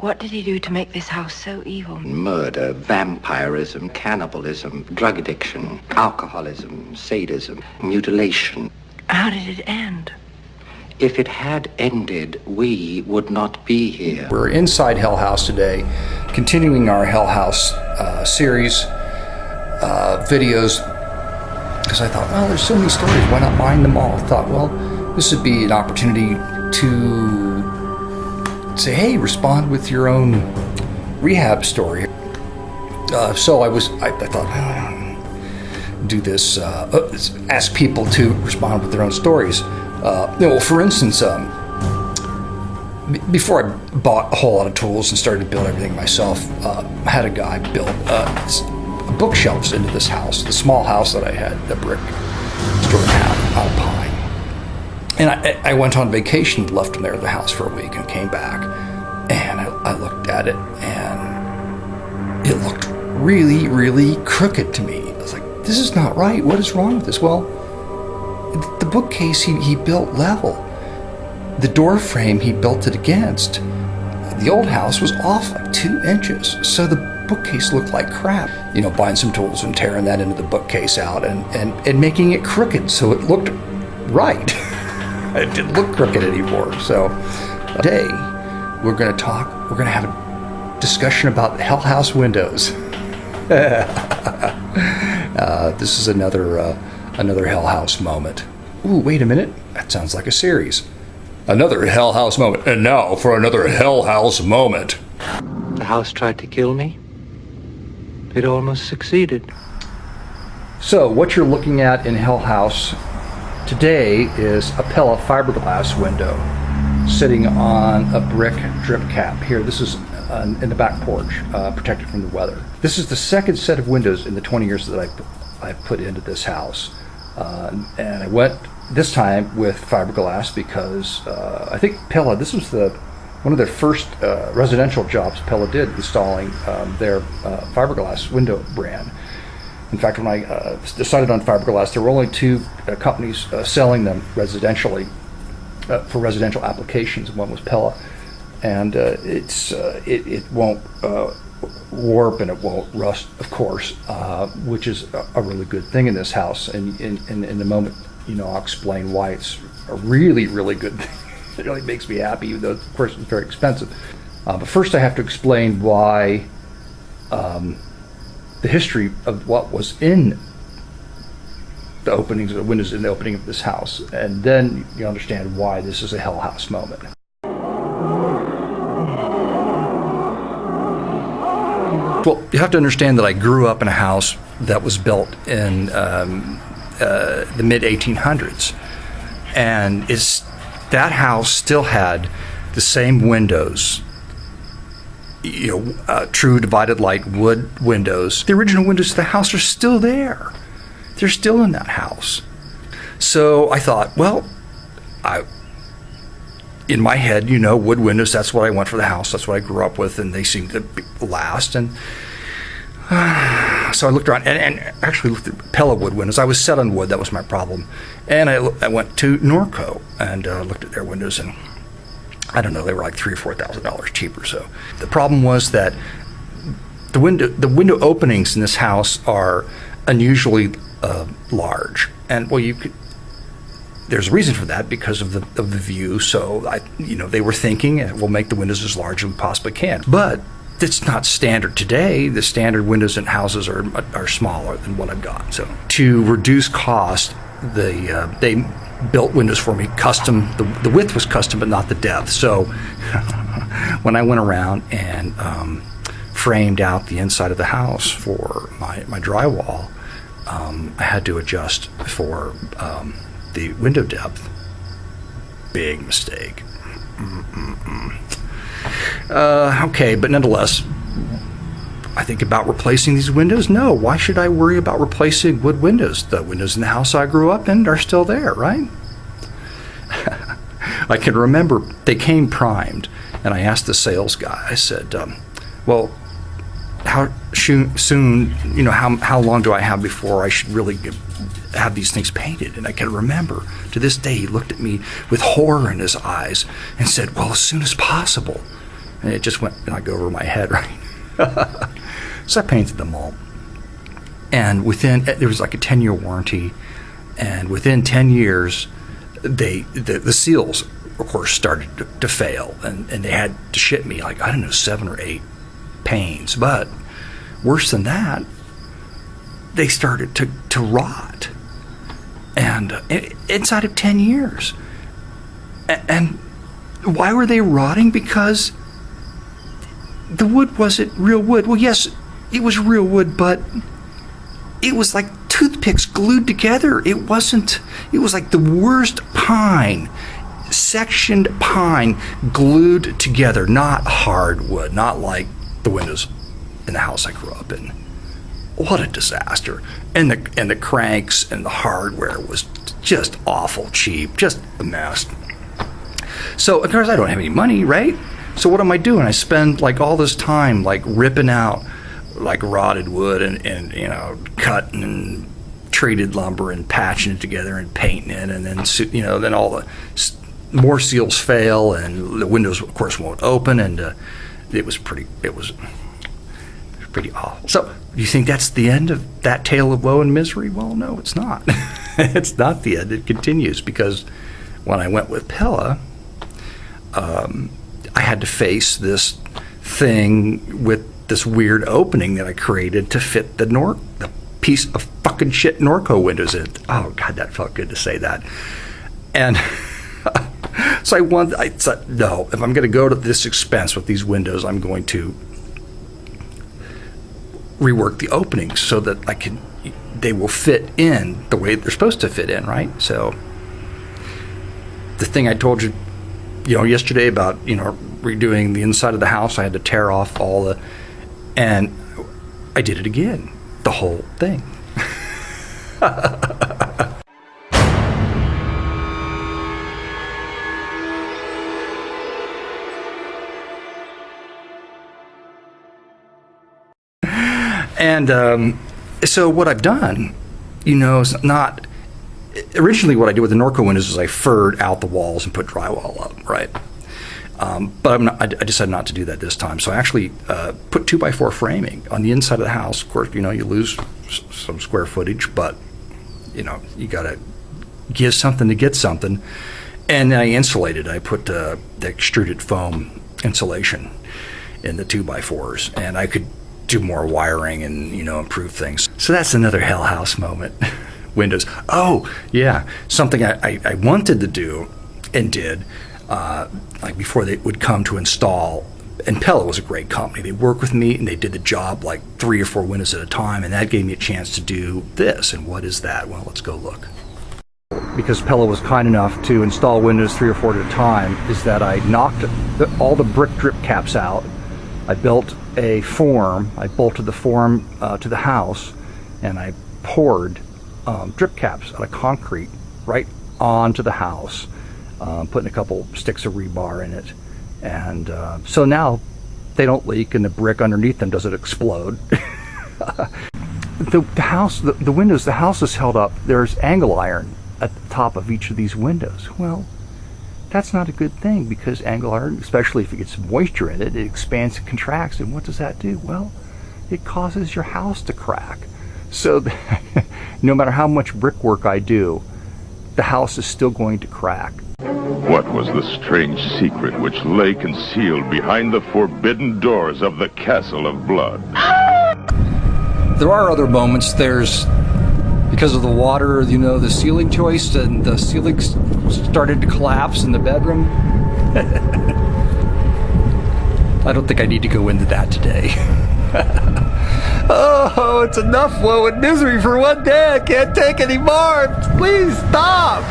What did he do to make this house so evil? Murder, vampirism, cannibalism, drug addiction, alcoholism, sadism, mutilation. How did it end? If it had ended, we would not be here. We're inside Hell House today, continuing our Hell House series, videos, because I thought, well, there's so many stories, why not mine them all? I thought, well, this would be an opportunity to say, hey, respond with your own rehab story. So I thought, well, do this, ask people to respond with their own stories. For instance, before I bought a whole lot of tools and started to build everything myself, I had a guy build bookshelves into this house, the small house that I had, the brick store and a half out of pine. And I went on vacation, left him there at the house for a week, and came back, and I looked at it, and it looked really, really crooked to me. I was like, this is not right. What is wrong with this? Well, the bookcase he built level. The door frame he built it against. The old house was off like 2 inches, so the bookcase looked like crap. Buying some tools and tearing that into the bookcase out and making it crooked so it looked right. It didn't look crooked anymore. So today we're going to have a discussion about Hell House windows. This is another Hell House moment. Ooh, wait a minute. That sounds like a series. Another Hell House moment. And now for another Hell House moment. The house tried to kill me. It almost succeeded. So what you're looking at in Hell House today is a Pella fiberglass window sitting on a brick drip cap. Here, this is in the back porch, protected from the weather. This is the second set of windows in the 20 years that I've put into this house. And I went this time with fiberglass because I think Pella, this was one of their first residential jobs Pella did, installing their fiberglass window brand. In fact, when I decided on fiberglass, there were only 2 companies selling them residentially for residential applications. One was Pella, and it won't warp and it won't rust, of course, which is a really good thing in this house. And in a moment, I'll explain why it's a really, really good thing. It really makes me happy, even though, of course, it's very expensive. But first I have to explain why the history of what was in the openings of the windows in the opening of this house. And then you understand why this is a Hell House moment. Well, you have to understand that I grew up in a house that was built in the mid-1800s. And that house still had the same windows, true divided light wood windows. The original windows of the house are still there. They're still in that house. So I thought, well, in my head, wood windows, that's what I want for the house. That's what I grew up with, and they seem to last. And so I looked around and actually looked at Pella wood windows. I was set on wood. That was my problem. And I went to Norco and looked at their windows, and I don't know, they were like $3,000 or $4,000 cheaper. So the problem was that the window openings in this house are unusually large. And well, there's a reason for that because of the view. So they were thinking, we'll make the windows as large as we possibly can. But it's not standard today. The standard windows in houses are smaller than what I've got. So to reduce cost, they built windows for me custom. The width was custom, but not the depth. So when I went around and framed out the inside of the house for my drywall, I had to adjust for the window depth. Big mistake. Okay, but nonetheless, I think about replacing these windows. No, why should I worry about replacing wood windows? The windows in the house I grew up in are still there, right? I can remember they came primed, and I asked the sales guy, I said, well, how soon, how long do I have before I should really have these things painted? And I can remember to this day he looked at me with horror in his eyes and said, well, as soon as possible. And it just went like over my head, right? So I painted them all. And there was like a 10-year warranty. And within 10 years, the seals, of course, started to fail. And they had to ship me like, I don't know, 7 or 8 panes. But worse than that, they started to rot. And inside of 10 years. And why were they rotting? Because the wood wasn't real wood. Well, yes, it was real wood, but it was like toothpicks glued together. It was like the worst pine, sectioned pine glued together, not hardwood, not like the windows in the house I grew up in. What a disaster. And the cranks and the hardware was just awful cheap, just a mess. So, of course, I don't have any money, right? So what am I doing? I spend like all this time like ripping out like rotted wood and you know, cutting and treated lumber and patching it together and painting it, and then, you know, then all the more seals fail and the windows, of course, won't open, and it was pretty awful. So you think that's the end of that tale of woe and misery? Well, no, it's not. It's not the end. It continues, because when I went with Pella, I had to face this thing with this weird opening that I created to fit the piece of fucking shit Norco windows in. Oh God, that felt good to say that. And so I said, no, if I'm going to go to this expense with these windows, I'm going to rework the openings so that they will fit in the way they're supposed to fit in, right? So the thing I told you, yesterday about, redoing the inside of the house, I had to tear off and I did it again, the whole thing. And so what I've done, is not... Originally what I did with the Norco windows is I furred out the walls and put drywall up, right? But I decided not to do that this time. So I actually put 2x4 framing on the inside of the house. Of course, you lose some square footage, but, you got to give something to get something. And then I insulated. I put the extruded foam insulation in the 2x4s, and I could do more wiring and, improve things. So that's another Hell House moment. Windows. Oh, yeah. Something I wanted to do and did, like before they would come to install. And Pella was a great company. They worked with me and they did the job like 3 or 4 windows at a time, and that gave me a chance to do this. And what is that? Well, let's go look. Because Pella was kind enough to install windows 3 or 4 at a time, is that I knocked all the brick drip caps out. I built a form. I bolted the form to the house, and I poured drip caps out of concrete right onto the house, putting a couple sticks of rebar in it, and so now they don't leak, and the brick underneath them doesn't explode. The windows, the house is held up. There's angle iron at the top of each of these windows. Well, that's not a good thing, because angle iron, especially if it gets moisture in it, it expands and contracts, and what does that do? Well, it causes your house to crack. So no matter how much brickwork I do, the house is still going to crack. What was the strange secret which lay concealed behind the forbidden doors of the Castle of Blood? There are other moments. There's, because of the water, the ceiling joist, and the ceiling started to collapse in the bedroom. I don't think I need to go into that today. Oh, it's enough woe and misery for one day. I can't take any more. Please stop.